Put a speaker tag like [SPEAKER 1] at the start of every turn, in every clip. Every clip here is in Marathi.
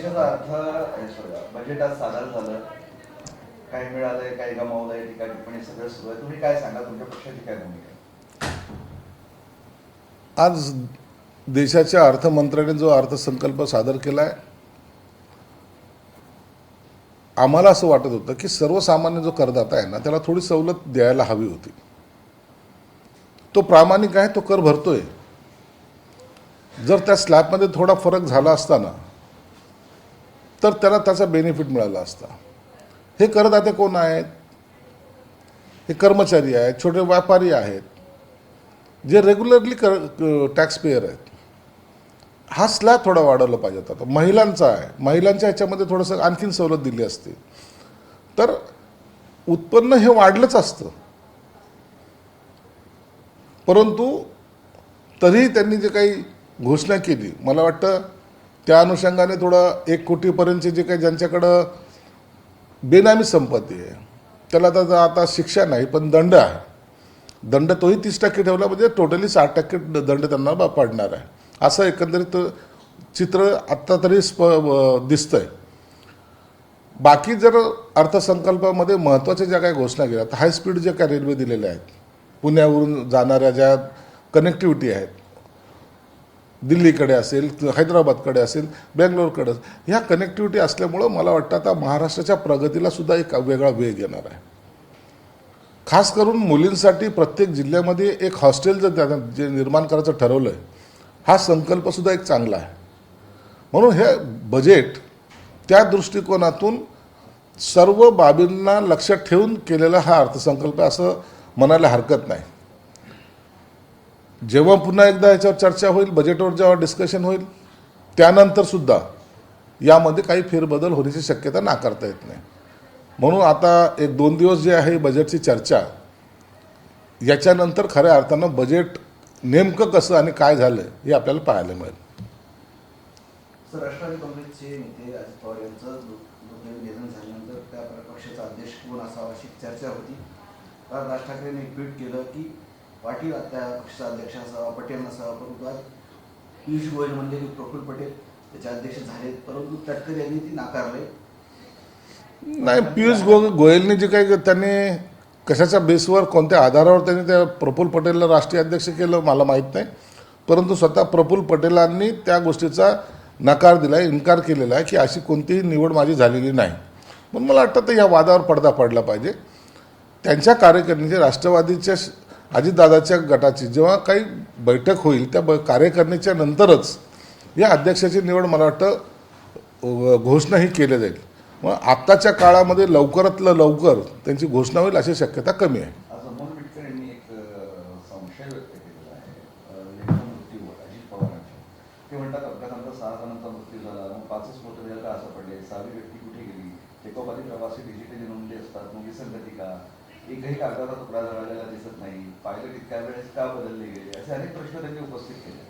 [SPEAKER 1] देशाचा बजेट आज सादर झालं, काय मिळालंय, काय गमावलंय, टीका टिप्पणी सगळं सुरू आहे. तुम्ही काय सांगा, तुमच्या पक्षाची काय भूमिका?
[SPEAKER 2] आज देशाच्या अर्थमंत्र्यांनी जो अर्थसंकल्प सादर केला आहे, आम्हाला असं वाटत होतं की सर्वसामान्य जो करदाता आहे ना, त्याला थोडी सवलत द्यायला हवी होती. तो प्रामाणिक आहे, तो कर भरतोय. जर त्या स्लॅबमध्ये थोडा फरक झाला असता ना, तर त्याला त्याचा बेनिफिट मिळाला असता. हे करदाते कोण आहेत? हे कर्मचारी आहेत, छोटे व्यापारी आहेत, जे रेग्युलरली टॅक्स पेयर आहेत. हा स्लॅब थोडा वाढवला पाहिजे होता. महिलांचा आहे, महिलांच्या ह्याच्यामध्ये थोडंसं आणखीन सवलत दिली असती तर उत्पन्न हे वाढलंच असतं. परंतु तरीही त्यांनी जे काही घोषणा केली, मला वाटतं त्या अनुषंगाने थोडं 1 कोटीपर्यंतचे जे काही ज्यांच्याकडं बेनामी संपत्ती आहे, त्याला आता शिक्षा नाही पण दंड आहे. दंड तोही 30% ठेवला, म्हणजे टोटली 60% दंड त्यांना पडणार आहे. असं एकंदरीत चित्र आत्ता तरी दिसतंय. बाकी जर अर्थसंकल्पामध्ये महत्त्वाच्या ज्या काही घोषणा केल्या, तर हायस्पीड जे काय रेल्वे दिलेल्या आहेत, पुण्यावरून जाणाऱ्या ज्या कनेक्टिव्हिटी आहेत, दिल्लीकडे असेल, हैदराबादकडे असेल, बेंगलोरकडे, ह्या कनेक्टिव्हिटी असल्यामुळं मला वाटतं आता महाराष्ट्राच्या प्रगतीला सुद्धा एक वेगळा वेग येणार आहे. खास करून मुलींसाठी प्रत्येक जिल्ह्यामध्ये एक हॉस्टेल जे निर्माण करायचं ठरवलं आहे, हा संकल्पसुद्धा एक चांगला आहे. म्हणून हे बजेट त्या दृष्टिकोनातून सर्व बाबींना लक्षात ठेवून केलेला हा अर्थसंकल्प असं म्हणायला हरकत नाही. जेव्हा पुन्हा एकदा याच्यावर चर्चा होईल, बजेटवर जेव्हा डिस्कशन होईल, त्यानंतर सुद्धा यामध्ये काही फेरबदल होण्याची शक्यता नाकारता येत नाही. म्हणून आता 1-2 दिवस जे आहे बजेटची चर्चा, याच्यानंतर खऱ्या अर्थानं बजेट नेमकं कसं आणि काय झालं हे आपल्याला पाहायला मिळेल.
[SPEAKER 1] सर, राष्ट्रवादी काँग्रेसचे नेते अजित पवार यांचं दुर्दैवी निधन झाल्यानंतर त्या पक्षाचा अध्यक्ष कोण असावा अशी चर्चा होती. तर राज ठाकरेंनी एक ट्विट केलं की पाटील त्या पक्षाचा अध्यक्ष असावा, पटेल नसावा. परंतु आज पियुष गोयल म्हणले की प्रफुल्ल पटेल त्याचे अध्यक्ष झाले, परंतु तटकरे यांनी ती नाकारले.
[SPEAKER 2] नाही, पियुष गोयलने जे काही त्यांनी कशाच्या बेसवर, कोणत्या आधारावर त्यांनी त्या प्रफुल्ल पटेलला राष्ट्रीय अध्यक्ष केलं मला माहीत नाही. परंतु स्वतः प्रफुल्ल पटेलांनी त्या गोष्टीचा नकार दिला आहे, इन्कार केलेला आहे की अशी कोणतीही निवड माझी झालेली नाही. म्हणून मला वाटतं तर या वादावर पडदा पडला पाहिजे. त्यांच्या कार्यकारिणीचे, राष्ट्रवादीच्या अजितदादाच्या गटाची जेव्हा काही बैठक होईल, त्या कार्यकारिणीच्या नंतरच या अध्यक्षाची निवड मला वाटतं घोषणाही केली जाईल. मग आत्ताच्या काळामध्ये लवकरातलं लवकर त्यांची घोषणा होईल अशी शक्यता कमी आहे.
[SPEAKER 1] आज अमोल मिटकर यांनी एक संशय व्यक्त केलेला आहे लेखमृत्यूवर अजित पवारांच्या. ते म्हणतात अपघातानंतर 6 जणांचा मृत्यू झाला, मग 5च मृतदेह का असं पडले, 6वी व्यक्ती कुठे गेली, टेकोपाधी प्रवासी डिजिटली नोंदले असतात, मग विसंगती का, एकही कागदाचा तुकडा जळालेला दिसत नाही, पायलट इतक्या वेळेस का बदलले गेले, असे अनेक प्रश्न त्यांनी उपस्थित केले.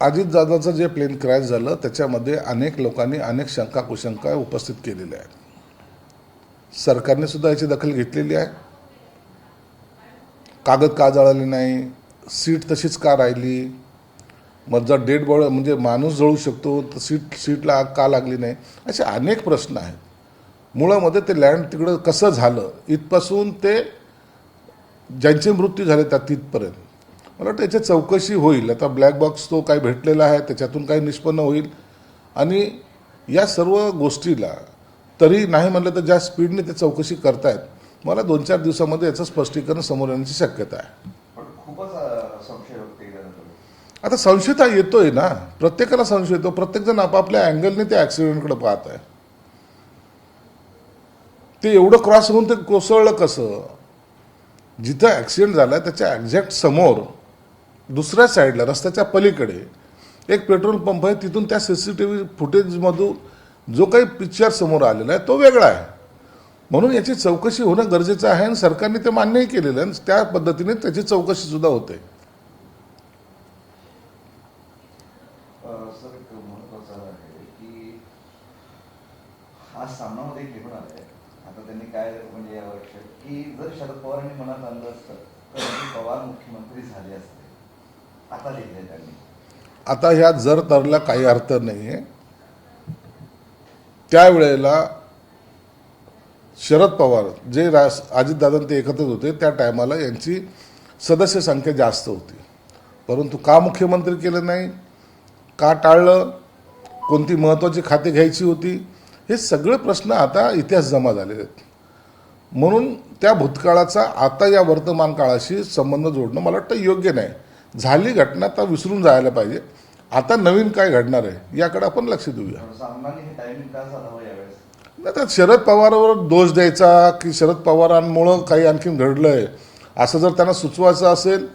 [SPEAKER 2] अजितदादाचं जे प्लेन क्रॅश झालं त्याच्यामध्ये अनेक लोकांनी अनेक शंका कुशंका उपस्थित केलेल्या आहेत. सरकारने सुद्धा याची दखल घेतलेली आहे. कागद का जळाले नाही, सीट तशीच का राहिली, मग जर डेड बॉडी म्हणजे माणूस जळू शकतो तर सीटला आग का लागली नाही, असे अनेक प्रश्न आहेत. मुळामध्ये ते लँड तिकडं कसं झालं इथपासून ते ज्यांचे मृत्यू झाले त्या तिथपर्यंत मला वाटतं याची चौकशी होईल. आता ब्लॅक बॉक्स तो काही भेटलेला आहे, त्याच्यातून काही निष्पन्न होईल. आणि या सर्व गोष्टीला तरी नाही म्हणलं तर ज्या स्पीडने ते चौकशी करतायत, मला 2-4 दिवसामध्ये याचं स्पष्टीकरण समोर येण्याची शक्यता आहे.
[SPEAKER 1] पण खूपच संशय व्यक्त केला जातो.
[SPEAKER 2] आता संशय तर येतोय ना, प्रत्येकाला संशय येतो. प्रत्येकजण आपापल्या अँगलने त्या ॲक्सिडेंटकडे पाहत आहे. ते एवढं क्रॉस होऊन ते कोसळलं कसं? जिथं ॲक्सिडेंट झाला त्याच्या एक्झॅक्ट समोर दुसऱ्या साईडला रस्त्याच्या पलीकडे एक पेट्रोल पंप आहे. तिथून त्या CCTV फुटेजमधून जो काही पिक्चर समोर आलेला आहे तो वेगळा आहे. म्हणून याची चौकशी होणं गरजेचं आहे आणि सरकारने ते मान्यही केलेलं आहे. त्या पद्धतीने त्याची चौकशी सुद्धा होते.
[SPEAKER 1] सर, एक महत्त्वाचं आहे की हा सामनामध्ये घेऊन आला आहे. आता त्यांनी काय म्हणजे यावर की जर शरद पवारांनी मनात आणलं असतं तर अजित पवार मुख्यमंत्री झाले असते. आता लिहिले त्यांनी.
[SPEAKER 2] आता ह्या जर तरला काही अर्थ नाही आहे. त्यावेळेला शरद पवार जे अजितदादा ते एकत्रित होते त्या टायमाला यांची सदस्य संख्या जास्त होती, परंतु का मुख्यमंत्री केलं नाही, का टाळलं, कोणती महत्त्वाची खाते घ्यायची होती, हे सगळे प्रश्न आता इतिहास जमा झालेले आहेत. म्हणून त्या भूतकाळाचा आता या वर्तमान काळाशी संबंध जोडणं मला वाटतं योग्य नाही. झाली घटना तर विसरून जायला पाहिजे. आता नवीन काय घडणार आहे याकडे आपण लक्ष देऊया.
[SPEAKER 1] सामनाने हे टायमिंग का झालं यावेळेस?
[SPEAKER 2] नाही तर शरद पवारांवर दोष द्यायचा की शरद पवारांमुळं काही आणखीन घडलंय असं जर त्यांना सुचवायचं असेल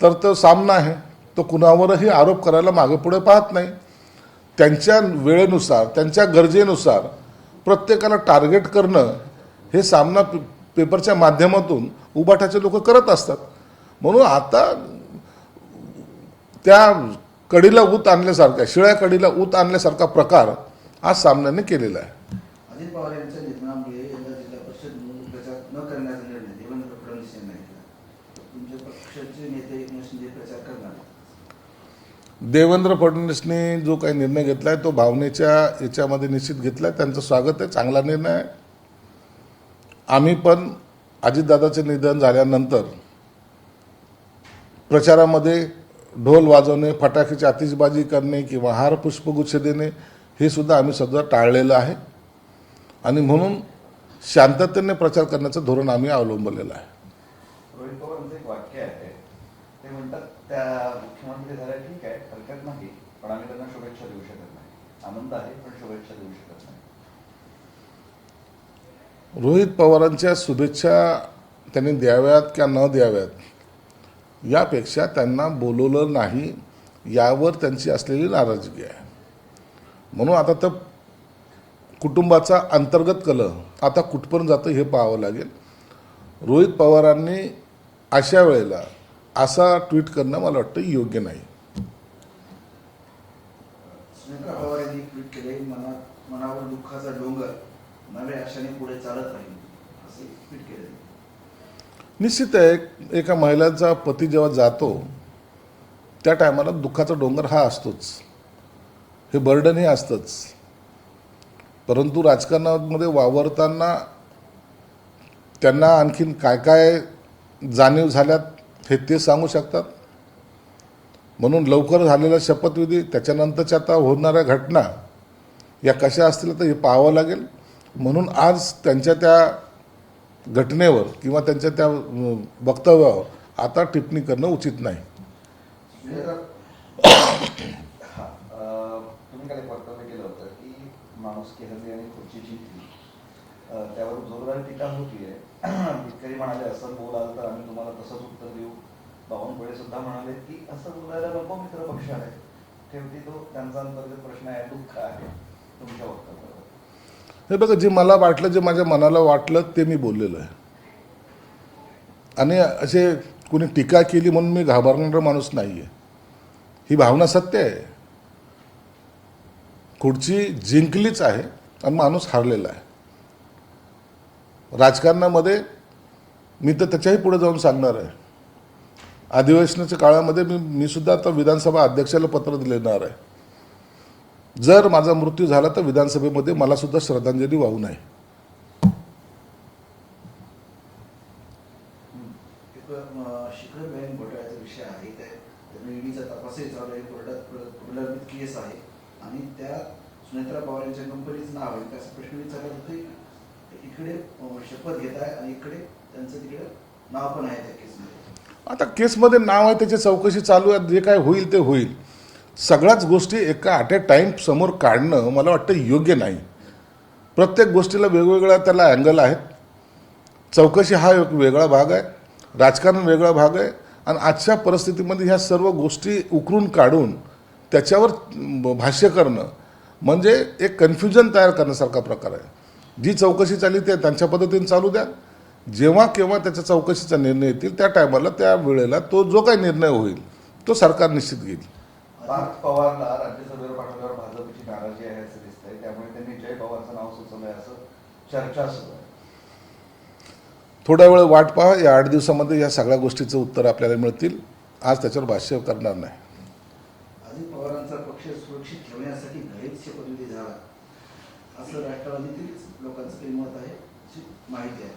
[SPEAKER 2] तर तो सामना आहे. तो कुणावरही आरोप करायला मागे पुढे पाहत नाही. त्यांच्या वेळेनुसार त्यांच्या गरजेनुसार प्रत्येकाला टार्गेट करणं हे सामना पेपरच्या माध्यमातून उबाठाचे लोक करत असतात. म्हणून आता त्या कडीला ऊत आणल्यासारखा, शिळ्या कडीला ऊत आणल्यासारखा प्रकार आज सामन्याने केलेला आहे.
[SPEAKER 3] अजित पवार यांच्या निधनामुळे यंदा जिल्हा परिषद निवडणूक प्रचार न करण्याचा निर्णय देवेंद्र फडणवीस यांनी घेतला. तुमच्या पक्षाचे नेते एकनाथ शिंदे प्रचार करणार.
[SPEAKER 2] देवेंद्र फडणवीसने जो काही निर्णय घेतला आहे तो भावनेच्या याच्यामध्ये निश्चित घेतला आहे. त्यांचं स्वागत आहे, चांगला निर्णय आहे. आम्ही पण अजितदादाचे निधन झाल्यानंतर प्रचारामध्ये ढोल वाजवणे, फटाक्याची आतिषबाजी करणे किंवा हार पुष्पगुच्छ देणे हे सुद्धा आम्ही सध्या टाळलेलं आहे. आणि म्हणून शांततेने प्रचार करण्याचं धोरण आम्ही अवलंबलेलं आहे.
[SPEAKER 1] रोहित पवारांचं एक वाक्य आहे, ते म्हणतात त्या मुख्यमंत्री झाल्या ठीक आहे, हरकत नाही, पण आम्ही त्यांना शुभेच्छा देऊ शकत नाही. आनंद आहे पण शुभेच्छा देऊ शकत नाही.
[SPEAKER 2] रोहित पवारांच्या शुभेच्छा त्यांनी द्याव्यात किंवा न द्याव्यात यापेक्षा त्यांना बोलवलं नाही यावर त्यांची असलेली नाराजगी आहे. म्हणून आता तर कुटुंबाचा अंतर्गत कलह आता कुठपर्यंत जातं हे पाहावं लागेल. रोहित पवारांनी अशा वेळेला असा ट्विट करणं मला वाटतं योग्य नाही.
[SPEAKER 3] सुनेत्रा पवार यांनी ट्विट केले, मनावर दुःखाचा डोंगर नव्या आशाने पुढे चालत राहील असे ट्विट केले.
[SPEAKER 2] निश्चित आहे, एका महिलाचा पती जेव्हा जातो त्या टायमाला दुःखाचा डोंगर हा असतोच, हे बर्डन हे असतंच. परंतु राजकारणामध्ये वावरताना त्यांना आणखीन काय काय जाणीव झाल्यात हे ते सांगू शकतात. म्हणून लवकर झालेला शपथविधी, त्याच्यानंतरच्या आता होणाऱ्या घटना या कशा असतील तर हे पाहावं लागेल. म्हणून आज त्यांच्या त्या घटनेवर किंवा त्यांच्या त्या वक्तव्यावर आता टिप्पणी करणं उचित नाही.
[SPEAKER 1] तुम्ही काय वक्तव्य केलं होतं की माणूस हल्ली आणि खुर्ची जिंकली, त्यावर जोरदार टीका होतीये. शेतकरी म्हणाले असं बोलाल तर आम्ही तुम्हाला तसंच उत्तर देऊ. बावनकुळे सुद्धा म्हणाले की असं बोलायला नको, मित्र पक्ष आहे, शेवटी तो त्यांचा अंतर्गत प्रश्न आहे, दुःख आहे. तुमच्या वक्तव्यावर
[SPEAKER 2] हे बघा, जे मला वाटलं, जे माझ्या मनाला वाटलं ते मी बोललेलो आहे. आणि असे कोणी टीका केली म्हणून मी घाबरणारा माणूस नाही आहे. ही भावना सत्य आहे. खुर्ची जिंकलीच आहे आणि माणूस हारलेला आहे. राजकारणामध्ये मी तर त्याच्याही पुढे जाऊन सांगणार आहे. अधिवेशनाच्या काळामध्ये मी सुद्धा आता विधानसभा अध्यक्षाला पत्र देणार आहे. जर माझा मृत्यू झाला तर विधानसभेमध्ये मला सुद्धा श्रद्धांजली वाहू नये.
[SPEAKER 3] शिखर बँक घोटाळ्याचा विषय आहे, त्या ईडीचा तपासही चालू आहे, कोर्टात प्रलंबित केस आहे आणि त्या सुनेत्रा पवार यांच्या कंपनीचं नाव आहे. त्याचा प्रश्न विचारला होते, इकडे शपथ घेत आहे आणि इकडे त्यांचं तिकडे नाव पण आहे त्या केसमध्ये.
[SPEAKER 2] आता केसमध्ये नाव आहे, त्याची चौकशी चालू आहे, जे काय होईल ते होईल. सगळ्याच गोष्टी एका ॲट ए टाईम समोर काढणं मला वाटतं योग्य नाही. प्रत्येक गोष्टीला वेगवेगळा त्याला अँगल आहेत. चौकशी हा एक वेगळा भाग आहे, राजकारण वेगळा भाग आहे. आणि आजच्या परिस्थितीमध्ये ह्या सर्व गोष्टी उकरून काढून त्याच्यावर भाष्य करणं म्हणजे एक कन्फ्युजन तयार करण्यासारखा प्रकार आहे. जी चौकशी चालली ते त्यांच्या पद्धतीने चालू द्या. जेव्हा केव्हा त्याच्या चौकशीचा निर्णय येतील त्या टायमाला, त्या वेळेला तो जो काही निर्णय होईल तो सरकार निश्चित घेईल.
[SPEAKER 1] पार्थ पवारला राज्यसभेवर पाठवल्यावर भाजपची नाराजी आहे असं दिसतंय, त्यामुळे त्यांनी जय पवारचं नाव सुचवलंय असं चर्चा सुरू आहे.
[SPEAKER 2] थोडा वेळ वाट पहा, या 8 दिवसामध्ये या सगळ्या गोष्टीचं उत्तर आपल्याला मिळतील. आज त्याच्यावर भाष्य करणार नाही.
[SPEAKER 3] अजित पवारांचा पक्ष सुरक्षित ठेवण्यासाठी घरीच शपथविधी झाला असं राष्ट्रवादीतील लोकांचं काही मत आहे अशी माहिती आहे.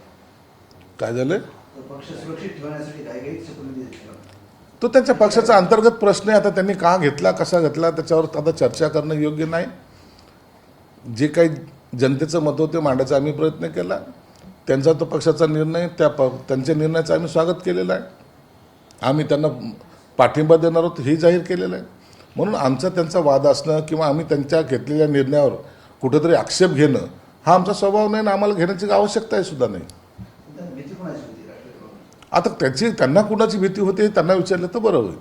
[SPEAKER 2] काय झालं?
[SPEAKER 3] तर पक्ष सुरक्षित ठेवण्यासाठी घाईघाईत शपथविधी घेतला.
[SPEAKER 2] तो त्यांच्या पक्षाचा अंतर्गत प्रश्न आहे. आता त्यांनी का घेतला, कसा घेतला, त्याच्यावर आता चर्चा करणं योग्य नाही. जे काही जनतेचं मत होते मांडायचा आम्ही प्रयत्न केला. त्यांचा तो पक्षाचा निर्णय, त्यांच्या निर्णयाचं आम्ही स्वागत केलेलं आहे. आम्ही त्यांना पाठिंबा देणार आहोत हे जाहीर केलेलं आहे. म्हणून आमचा त्यांचा वाद असणं किंवा आम्ही त्यांच्या घेतलेल्या निर्णयावर कुठेतरी आक्षेप घेणं हा आमचा स्वभाव नाही आणि आम्हाला घेण्याची आवश्यकता आहे सुद्धा नाही.
[SPEAKER 3] त्यांना भीती कोणाची होती राष्ट्रवादी?
[SPEAKER 2] आता त्यांना कुणाची भीती होते हे त्यांना विचारलं तर बरं होईल.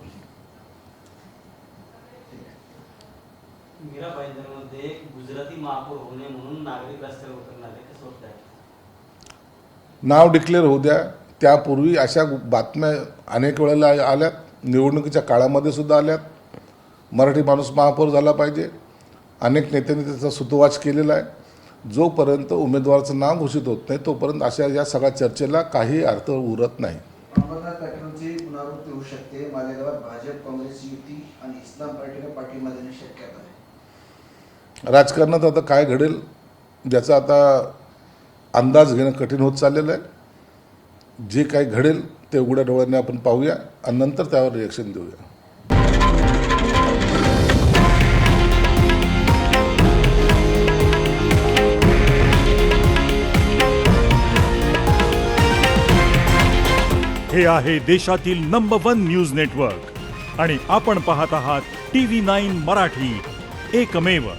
[SPEAKER 4] मीराबाईंमध्ये गुजराती महापौर होणे म्हणून नागरिक रस्त्यावर उतरणार आहे, कसं होत आहे?
[SPEAKER 2] नाव डिक्लेअर होऊ द्या. त्यापूर्वी अशा बातम्या अनेक वेळेला आल्यात, निवडणुकीच्या काळामध्ये सुद्धा आल्यात. मराठी माणूस महापौर झाला पाहिजे. अनेक नेत्यांनी त्याचा सुतोवाच केलेला आहे. जोपर्यंत उमेदवाराचं नाव घोषित होत नाही तोपर्यंत अशा या सगळ्या चर्चेला काही अर्थ उरत नाही.
[SPEAKER 3] अंबरनाथ पॅटर्नची पुनरावृत्ती होऊ शकते. मालेगावात भाजप काँग्रेस युती आणि इस्लाम पार्टीला पाठिंबा देण्याची शक्यता आहे.
[SPEAKER 2] राजकारणात आता काय घडेल ज्याचा आता अंदाज घेणं कठीण होत चाललेलं आहे. जे काही घडेल ते उघड्या डोळ्याने आपण पाहूया आणि नंतर त्यावर रिॲक्शन देऊया.
[SPEAKER 5] हे आहे देशातील नंबर 1 न्यूज नेटवर्क आणि आपण पाहत आहात TV9 मराठी, एकमेव.